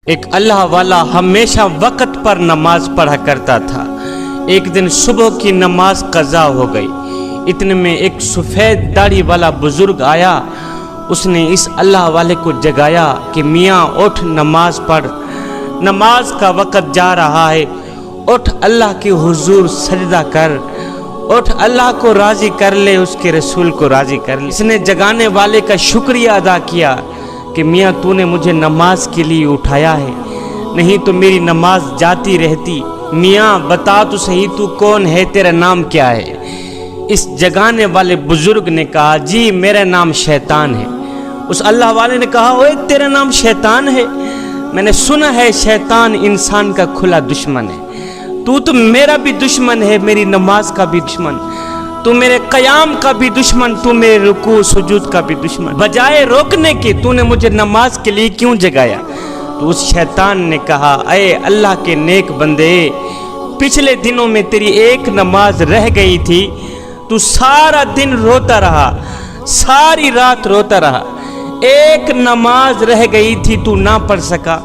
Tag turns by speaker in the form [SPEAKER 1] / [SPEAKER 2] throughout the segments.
[SPEAKER 1] ایک اللہ والا ہمیشہ وقت پر نماز پڑھا کرتا تھا۔ ایک دن صبح کی نماز قضا ہو گئی، اتنے میں ایک سفید داڑھی والا بزرگ آیا۔ اس نے اس اللہ والے کو جگایا کہ میاں اٹھ، نماز پڑھ، نماز کا وقت جا رہا ہے، اٹھ اللہ کے حضور سجدہ کر، اٹھ اللہ کو راضی کر لے، اس کے رسول کو راضی کر لے۔ اس نے جگانے والے کا شکریہ ادا کیا کہ میاں تو نے مجھے نماز کے لیے اٹھایا ہے، نہیں تو میری نماز جاتی رہتی۔ میاں بتا تو صحیح تو کون ہے، تیرا نام کیا ہے؟ اس جگانے والے بزرگ نے کہا جی میرا نام شیطان ہے۔ اس اللہ والے نے کہا اوے تیرا نام شیطان ہے؟ میں نے سنا ہے شیطان انسان کا کھلا دشمن ہے، تو میرا بھی دشمن ہے، میری نماز کا بھی دشمن، تو میرے قیام کا بھی دشمن، تو میرے رکوع سجود کا بھی دشمن، بجائے روکنے کے تو نے مجھے نماز کے لیے کیوں جگایا؟ تو اس شیطان نے کہا اے اللہ کے نیک بندے، پچھلے دنوں میں تیری ایک نماز رہ گئی تھی، تو سارا دن روتا رہا، ساری رات روتا رہا، ایک نماز رہ گئی تھی تو نہ پڑھ سکا،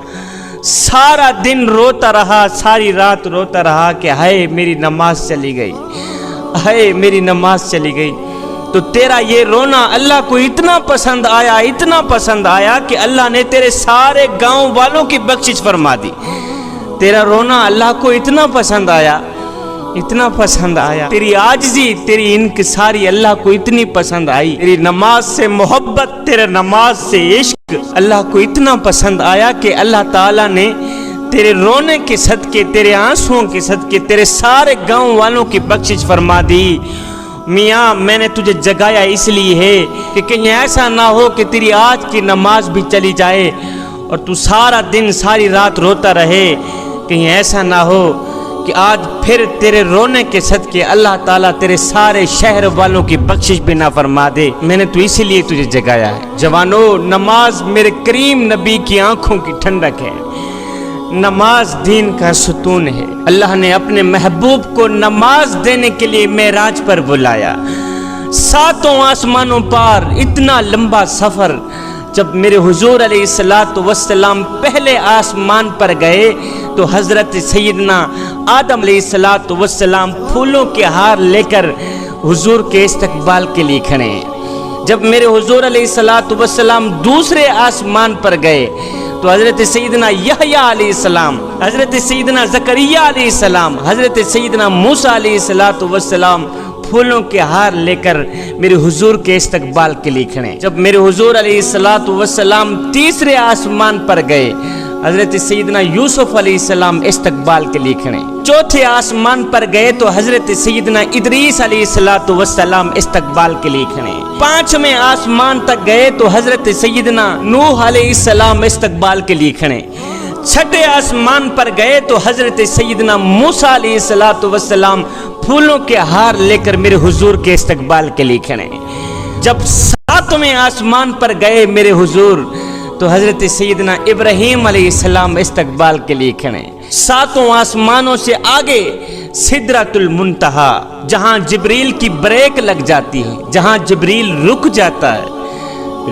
[SPEAKER 1] سارا دن روتا رہا، ساری رات روتا رہا کہ ہائے میری نماز چلی گئی، ہائے میری نماز چلی گئی۔ تو تیرا یہ رونا اللہ کو اتنا پسند آیا، اتنا پسند آیا کہ اللہ نے تیرے سارے گاؤں والوں کی بخشش فرما دی۔ تیرا رونا اللہ کو اتنا پسند آیا، اتنا پسند آیا، تیری عاجزی، تیری انکساری اللہ کو اتنی پسند آئی، تیری نماز سے محبت، تیرے نماز سے عشق اللہ کو اتنا پسند آیا کہ اللہ تعالیٰ نے تیرے رونے کے صدقے، تیرے آنسوؤں کے صدقے تیرے سارے گاؤں والوں کی بخشش فرما دی۔ میاں میں نے تجھے جگایا اس لیے ہے کہ کہیں ایسا نہ ہو کہ تیری آج کی نماز بھی چلی جائے اور تو سارا دن ساری رات روتا رہے، کہیں ایسا نہ ہو کہ آج پھر تیرے رونے کے صدقے اللہ تعالیٰ تیرے سارے شہر والوں کی بخشش بھی نہ فرما دے۔ میں نے تو اسی لیے تجھے جگایا ہے۔ جوانو، نماز میرے کریم نبی کی آنکھوں کی ٹھنڈک ہے، نماز دین کا ستون ہے۔ اللہ نے اپنے محبوب کو نماز دینے کے لیے معراج پر بلایا، ساتوں آسمانوں پار اتنا لمبا سفر۔ جب میرے حضور علیہ السلام پہلے آسمان پر گئے تو حضرت سیدنا آدم علیہ السلام پھولوں کے ہار لے کر حضور کے استقبال کے لیے کھڑے ہیں۔ جب میرے حضور علیہ السلام دوسرے آسمان پر گئے تو حضرت سیدنا یحییٰ علیہ السلام، حضرت سیدنا زکریا علیہ السلام، حضرت سیدنا موسیٰ علیہ السلام پھولوں کے ہار لے کر میرے حضور کے استقبال کے لیے کھڑے۔ جب میرے حضور علیہ السلام تیسرے آسمان پر گئے، حضرت سیدنا یوسف علیہ السلام استقبال کے لیے کھڑے۔ چوتھے آسمان پر گئے تو حضرت سیدنا ادریس علیہ السلام استقبال کے لیے کھڑے۔ پانچویں آسمان تک گئے تو حضرت سیدنا نوح علیہ السلام استقبال کے لیے کھڑے۔ چھٹے آسمان پر گئے تو حضرت سیدنا موسیٰ علیہ السلام پھولوں کے ہار لے کر میرے حضور کے استقبال کے لیے کھڑے۔ جب ساتویں آسمان پر گئے میرے حضور تو حضرت سیدنا ابراہیم علیہ السلام استقبال کے لیے کھڑے۔ ساتوں آسمانوں سے آگے سدرۃ المنتہا، جہاں جبریل کی بریک لگ جاتی ہے، جہاں جبریل رک جاتا ہے۔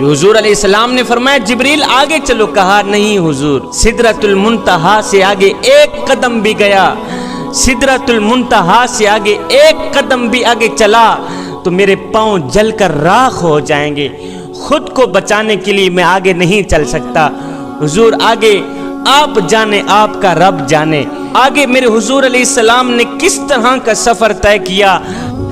[SPEAKER 1] حضور علیہ السلام نے فرمایا جبریل آگے چلو، کہا نہیں حضور، سدرۃ المنتہا سے آگے ایک قدم بھی گیا، سدرۃ المنتہا سے آگے ایک قدم بھی آگے چلا تو میرے پاؤں جل کر راکھ ہو جائیں گے، خود کو بچانے کے لیے میں آگے نہیں چل سکتا۔ حضور آگے آپ جانے، آپ کا رب جانے، آگے میرے حضور علیہ السلام نے کس طرح کا سفر طے کیا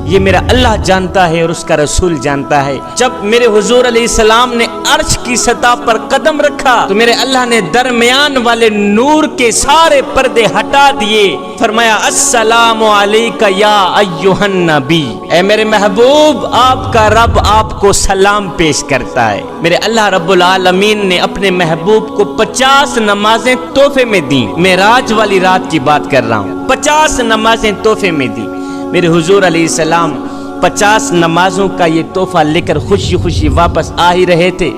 [SPEAKER 1] یہ میرا اللہ جانتا ہے اور اس کا رسول جانتا ہے۔ جب میرے حضور علیہ السلام نے عرش کی سطح پر قدم رکھا تو میرے اللہ نے درمیان والے نور کے سارے پردے ہٹا دیے، فرمایا السلام علیکہ یا ایھا النبی، اے میرے محبوب آپ کا رب آپ کو سلام پیش کرتا ہے۔ میرے اللہ رب العالمین نے اپنے محبوب کو 50 نمازیں تحفے میں دیں، معراج والی رات کی بات کر رہا ہوں، 50 نمازیں تحفے میں دیں۔ میرے حضور علیہ السلام 50 نمازوں کا یہ تحفہ لے کر خوشی خوشی واپس آ ہی رہے تھے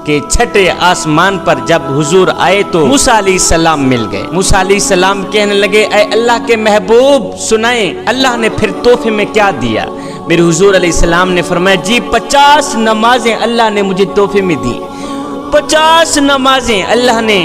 [SPEAKER 1] کہ چھٹے آسمان پر جب حضور آئے تو موسیٰ علیہ السلام مل گئے۔ موسیٰ علیہ السلام کہنے لگے اے اللہ کے محبوب سنائیں اللہ نے پھر تحفے میں کیا دیا؟ میرے حضور علیہ السلام نے فرمایا جی 50 نمازیں اللہ نے مجھے تحفے میں دی، 50 نمازیں اللہ نے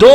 [SPEAKER 1] 2